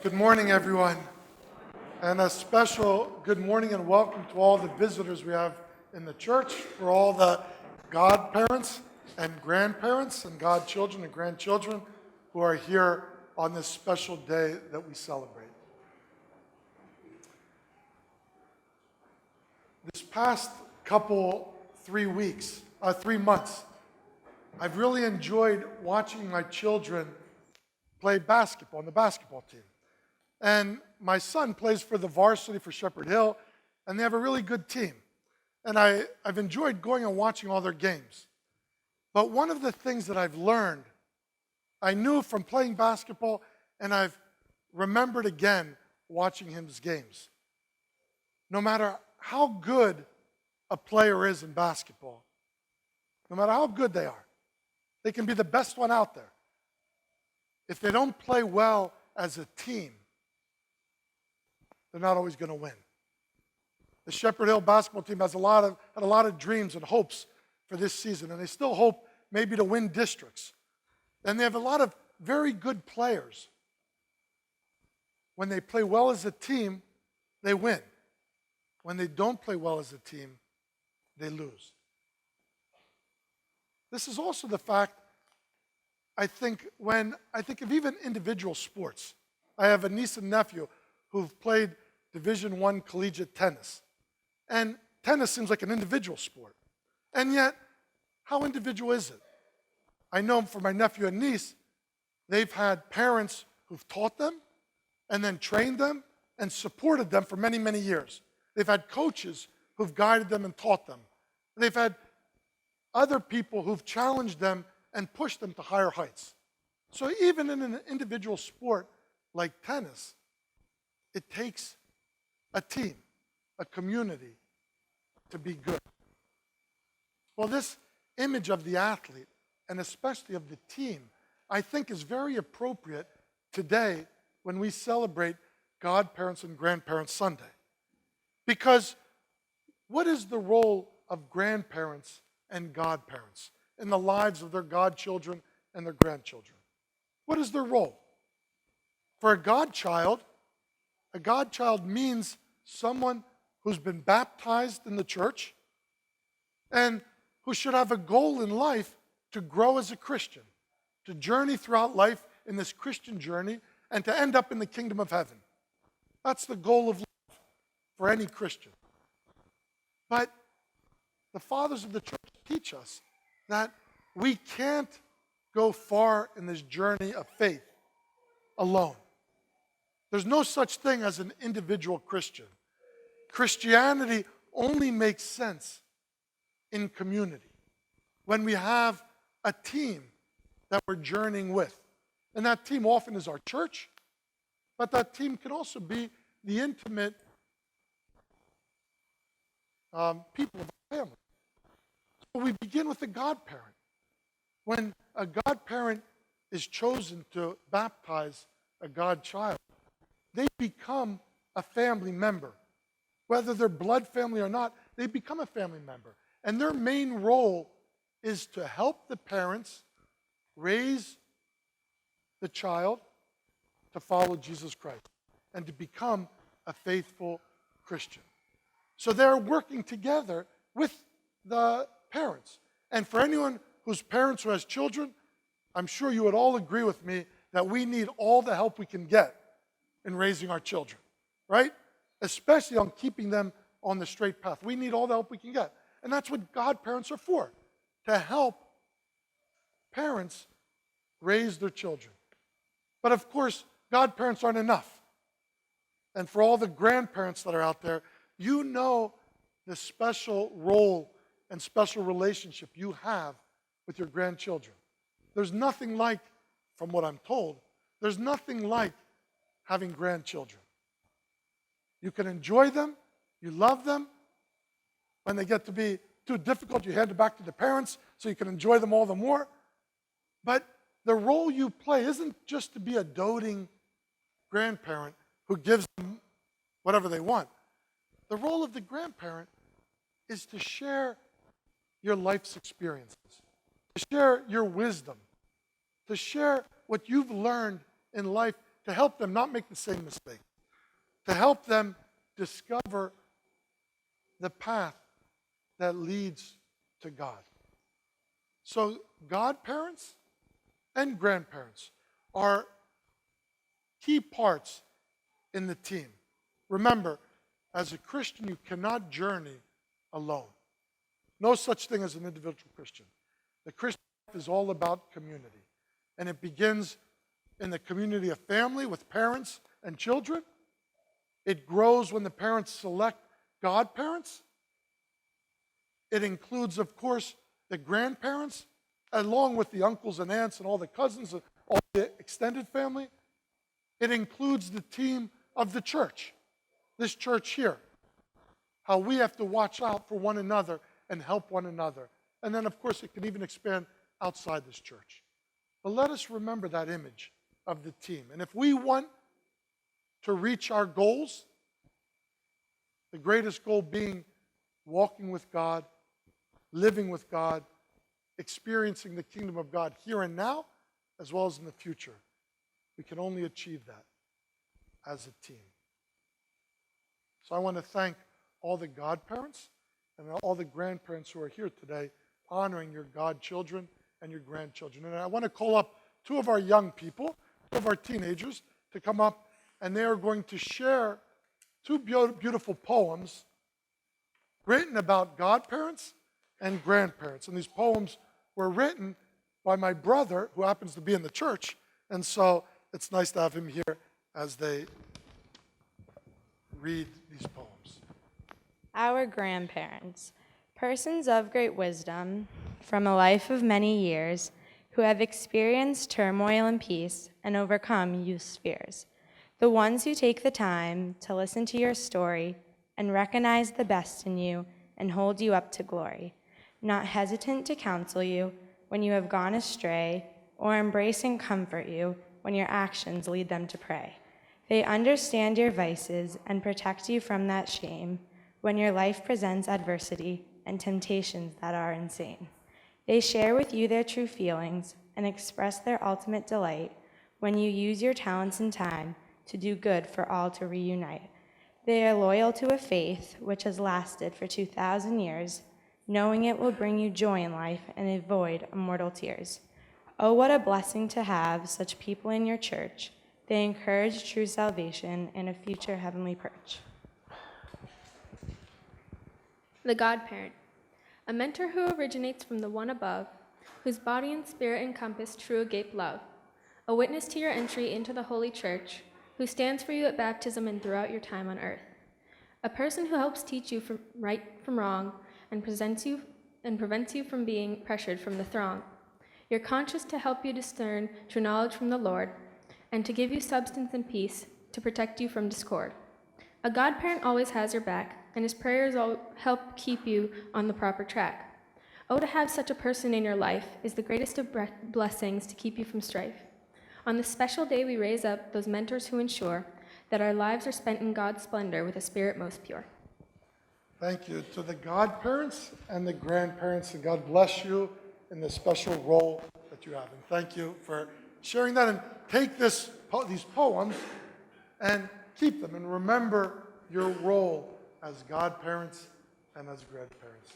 Good morning, everyone. And a special good morning and welcome to all the visitors we have in the church, for all the godparents and grandparents and godchildren and grandchildren who are here on this special day that we celebrate. This past couple, 3 months, I've really enjoyed watching my children play basketball on the basketball team. And my son plays for the varsity for Shepherd Hill, and they have a really good team. And I've enjoyed going and watching all their games. But one of the things that I've learned, I knew from playing basketball, and I've remembered again watching his games. No matter how good a player is in basketball, no matter how good they are, they can be the best one out there. If they don't play well as a team, they're not always going to win. The Shepherd Hill basketball team had a lot of dreams and hopes for this season, and they still hope maybe to win districts. And they have a lot of very good players. When they play well as a team, they win. When they don't play well as a team, they lose. This is also the fact, I think of even individual sports. I have a niece and nephew who've played Division I collegiate tennis. And tennis seems like an individual sport. And yet, how individual is it? I know for my nephew and niece, they've had parents who've taught them and then trained them and supported them for many, many years. They've had coaches who've guided them and taught them. They've had other people who've challenged them and pushed them to higher heights. So even in an individual sport like tennis, it takes a team, a community, to be good. Well, this image of the athlete, and especially of the team, I think is very appropriate today when we celebrate Godparents and Grandparents Sunday. Because what is the role of grandparents and godparents in the lives of their godchildren and their grandchildren? What is their role? For a godchild means someone who's been baptized in the church and who should have a goal in life to grow as a Christian, to journey throughout life in this Christian journey, and to end up in the kingdom of heaven. That's the goal of life for any Christian. But the fathers of the church teach us that we can't go far in this journey of faith alone. There's no such thing as an individual Christian. Christianity only makes sense in community, when we have a team that we're journeying with. And that team often is our church, but that team can also be the intimate people of our family. So we begin with a godparent. When a godparent is chosen to baptize a godchild, they become a family member. Whether they're blood family or not, they become a family member. And their main role is to help the parents raise the child to follow Jesus Christ and to become a faithful Christian. So they're working together with the parents. And for anyone whose parents who has children, I'm sure you would all agree with me that we need all the help we can get in raising our children, right? Especially on keeping them on the straight path. We need all the help we can get. And that's what godparents are for, to help parents raise their children. But of course, godparents aren't enough. And for all the grandparents that are out there, you know the special role and special relationship you have with your grandchildren. There's nothing like, from what I'm told, there's nothing like having grandchildren. You can enjoy them, you love them. When they get to be too difficult, you hand it back to the parents so you can enjoy them all the more. But the role you play isn't just to be a doting grandparent who gives them whatever they want. The role of the grandparent is to share your life's experiences, to share your wisdom, to share what you've learned in life, to help them not make the same mistake, to help them discover the path that leads to God. So godparents and grandparents are key parts in the team. Remember, as a Christian, you cannot journey alone. No such thing as an individual Christian. The Christian life is all about community. And it begins in the community of family with parents and children. It grows when the parents select godparents. It includes, of course, the grandparents, along with the uncles and aunts and all the cousins and all the extended family. It includes the team of the church, this church here. How we have to watch out for one another and help one another. And then, of course, it can even expand outside this church. But let us remember that image of the team. And if we want to reach our goals, the greatest goal being walking with God, living with God, experiencing the kingdom of God here and now, as well as in the future, we can only achieve that as a team. So I want to thank all the godparents and all the grandparents who are here today, honoring your godchildren and your grandchildren. And I want to call up two of our young people, two of our teenagers, to come up, and they are going to share two beautiful poems written about godparents and grandparents. And these poems were written by my brother, who happens to be in the church, and so it's nice to have him here as they read these poems. Our grandparents, persons of great wisdom, from a life of many years, who have experienced turmoil and peace and overcome youth's fears. The ones who take the time to listen to your story and recognize the best in you and hold you up to glory, not hesitant to counsel you when you have gone astray, or embrace and comfort you when your actions lead them to pray. They understand your vices and protect you from that shame when your life presents adversity and temptations that are insane. They share with you their true feelings and express their ultimate delight when you use your talents and time to do good for all to reunite. They are loyal to a faith which has lasted for 2,000 years, knowing it will bring you joy in life and avoid immortal tears. Oh, what a blessing to have such people in your church. They encourage true salvation and a future heavenly perch. The Godparent, a mentor who originates from the one above, whose body and spirit encompass true agape love, a witness to your entry into the Holy Church, who stands for you at baptism and throughout your time on earth, a person who helps teach you from right from wrong and prevents you from being pressured from the throng, your conscience to help you discern true knowledge from the Lord, and to give you substance and peace to protect you from discord. A godparent always has your back, and his prayers all help keep you on the proper track. Oh, to have such a person in your life is the greatest of blessings to keep you from strife. On this special day, we raise up those mentors who ensure that our lives are spent in God's splendor with a spirit most pure. Thank you to the godparents and the grandparents, and God bless you in the special role that you have. And thank you for sharing that. And take these poems and keep them, and remember your role as godparents and as grandparents.